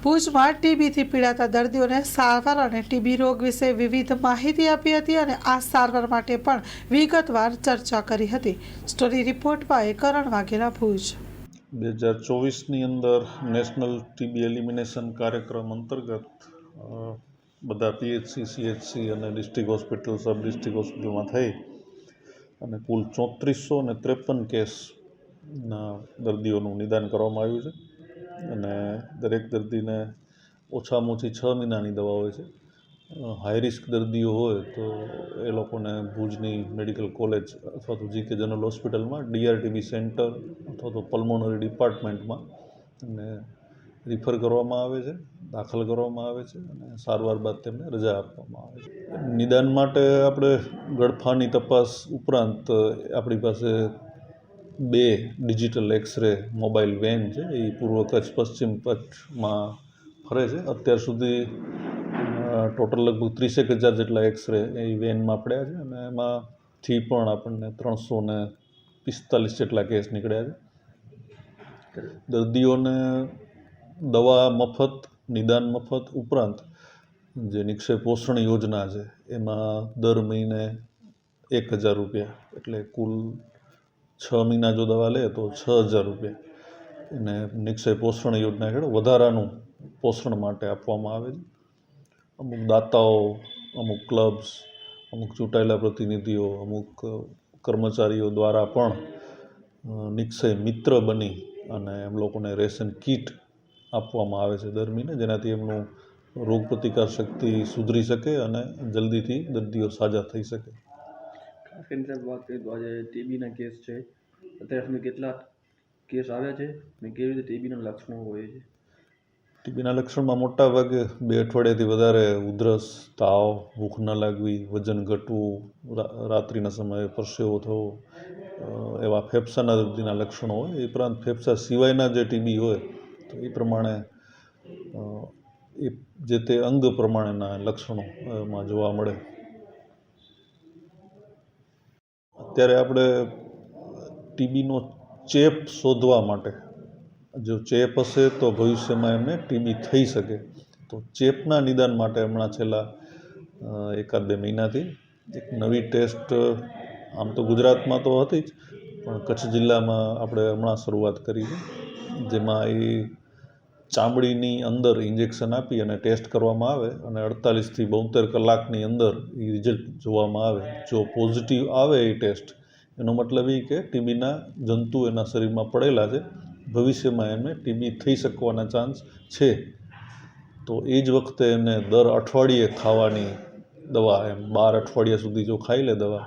ભુજમાં ટીબીથી પીડાતા દર્દીઓને સારવાર અને ટીબી રોગ વિશે વિવિધ માહિતી આપી હતી અને આ સારવાર માટે પણ વિગતવાર ચર્ચા કરી હતી. સ્ટોરી રિપોર્ટ બાય કરણ વાઘેલા, ભુજ. 2024ની અંદર નેશનલ ટીબી એલિમિનેશન કાર્યક્રમ અંતર્ગત બધા પીએચસી, સીએચસી અને ડિસ્ટ્રિક્ટ હોસ્પિટલ, સબ ડિસ્ટ્રિક્ટ હોસ્પિટલમાં થઈ અને કુલ 3453 કેસના દર્દીઓનું નિદાન કરવામાં આવ્યું છે. અને દરેક દર્દીને ઓછામાં ઓછી 6 મહિનાની દવા હોય છે. હાઈ રિસ્ક દર્દીઓ હોય તો એ લોકોને ભુજની મેડિકલ કોલેજ અથવા તો જીકે જનરલ હોસ્પિટલમાં DRTB સેન્ટર અથવા તો પલ્મોનરી ડિપાર્ટમેન્ટમાં અને રિફર કરવામાં આવે છે, દાખલ કરવામાં આવે છે અને સારવાર બાદ તેમને રજા આપવામાં આવે છે. નિદાન માટે આપણે ગળફાની તપાસ ઉપરાંત આપણી પાસે 2 ડિજિટલ એક્સરે મોબાઈલ વેન છે. એ પૂર્વ કચ્છ, પશ્ચિમ કચ્છમાં ફરે છે. અત્યાર સુધી ટોટલ લગભગ 30,000 જેટલા એક્સરે એ વેનમાં પડ્યા છે અને એમાંથી પણ આપણને 345 જેટલા કેસ નીકળ્યા છે. દર્દીઓને દવા મફત, નિદાન મફત ઉપરાંત જે નિક્ષય પોષણ યોજના છે એમાં દર મહિને 1,000 રૂપિયા, એટલે કુલ 6 મહિના જો દવા લે તો 6,000 રૂપિયા એને નિક્ષય પોષણ યોજના હેઠળ વધારાનું પોષણ માટે આપવામાં આવે છે. અમુક દાતાઓ, અમુક ક્લબ્સ, અમુક ચૂંટાયેલા પ્રતિનિધિઓ, અમુક કર્મચારીઓ દ્વારા પણ નિક્ષય મિત્ર બની અને એમ લોકોને રેશન કીટ આપવામાં આવે છે દર મહિને, જેનાથી એમનું રોગ પ્રતિકાર શક્તિ સુધરી શકે અને જલ્દીથી દર્દીઓ સાજા થઈ શકે. ખાસ કરીને સાહેબ વાત કરીએ તો આજે ટીબીના કેસ છે, અત્યાર સુધી કેટલા કેસ આવ્યા છે અને કેવી રીતે ટીબીના લક્ષણો હોય છે? ટીબીના લક્ષણમાં મોટા ભાગે 2 અઠવાડિયાથી વધારે ઉધરસ, તાવ, ભૂખ ન લાગવી, વજન ઘટવું, રાત્રિના સમયે પરસેવો થવો, એવા ફેફસાના દર્દીના લક્ષણો હોય. એ ઉપરાંત ફેફસા સિવાયના જે ટીબી હોય તો એ પ્રમાણે એ જે તે અંગ પ્રમાણેના લક્ષણો એમાં જોવા મળે. અત્યારે આપણે ટીબીનો ચેપ શોધવા માટે, જો ચેપ હશે તો ભવિષ્યમાં એમને ટીબી થઈ શકે, તો ચેપના નિદાન માટે હમણાં છેલ્લા 1-2 મહિનાથી એક નવી ટેસ્ટ, આમ તો ગુજરાતમાં તો હતી જ, પણ કચ્છ જિલ્લામાં આપણે હમણાં શરૂઆત કરી છે, જેમાં એ ચામડીની અંદર ઇન્જેક્શન આપી અને ટેસ્ટ કરવામાં આવે અને 48થી 72 કલાકની અંદર એ રિઝલ્ટ જોવામાં આવે. જો પોઝિટિવ આવે એ ટેસ્ટ, એનો મતલબ એ કે ટીબીના જંતુ એના શરીરમાં પડેલા છે, ભવિષ્યમાં એમને ટીબી થઈ શકવાના ચાન્સ છે. તો એ જ વખતે એને દર અઠવાડિયે ખાવાની દવા, એમ 12 અઠવાડિયા સુધી જો ખાઈ લે દવા,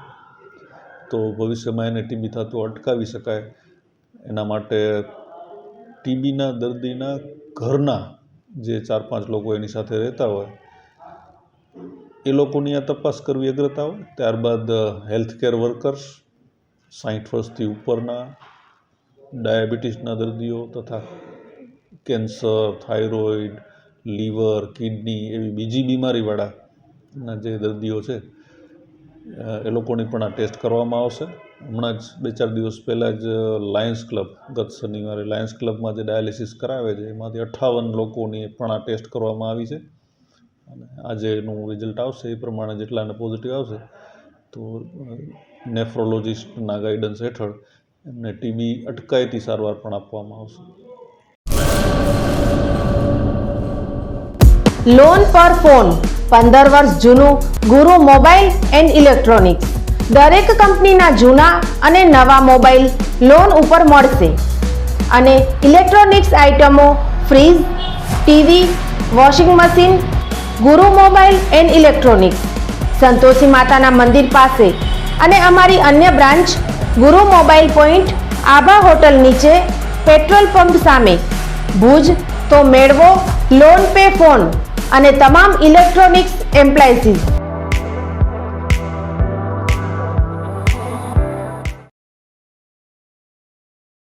તો ભવિષ્યમાં એને ટીબી થતું અટકાવી શકાય. એના માટે ટીબીના દર્દીના ઘરના જે 4-5 લોકો એની સાથે રહેતા હોય એ લોકોની આ તપાસ કરવી અગ્રતા હોય. ત્યારબાદ હેલ્થકેર વર્કર્સ, 60 વર્ષથી ઉપરના, ડાયાબિટીસના દર્દીઓ તથા કેન્સર, થાઇરોઇડ, લીવર, કિડની એવી બીજી બીમારીવાળાના જે દર્દીઓ છે એ લોકોની પણ આ ટેસ્ટ કરવામાં આવશે. હમણાં જ 2-4 દિવસ પહેલાં જ લાયન્સ ક્લબ, ગત શનિવારે લાયન્સ ક્લબમાં જે ડાયાલિસિસ કરાવે છે એમાંથી 58 લોકોની પણ આ ટેસ્ટ કરવામાં આવી છે. અને આજે એનું રિઝલ્ટ આવશે એ પ્રમાણે જેટલાને પોઝિટિવ આવશે તો નેફ્રોલોજિસ્ટના ગાઈડન્સ હેઠળ એમને ટીબી અટકાયતી સારવાર પણ આપવામાં આવશે. લોન પર ફોન 15 વર્ષ જૂનું ગુરુ મોબાઈલ એન્ડ ઇલેક્ટ્રોનિક્સ. દરેક કંપનીના જૂના અને નવા મોબાઈલ લોન ઉપર મળશે અને ઇલેક્ટ્રોનિક્સ આઇટમો, ફ્રીજ, ટીવી, વોશિંગ મશીન. ગુરુ મોબાઈલ એન્ડ ઇલેક્ટ્રોનિક્સ, સંતોષી માતાના મંદિર પાસે અને અમારી અન્ય બ્રાન્ચ ગુરુ મોબાઈલ પોઈન્ટ, આભા હોટલ નીચે, પેટ્રોલ પંપ સામે, ભુજ. તો મેળવો લોન પે ફોન અને તમામ ઇલેક્ટ્રોનિક્સ એપ્લાયન્સીસ.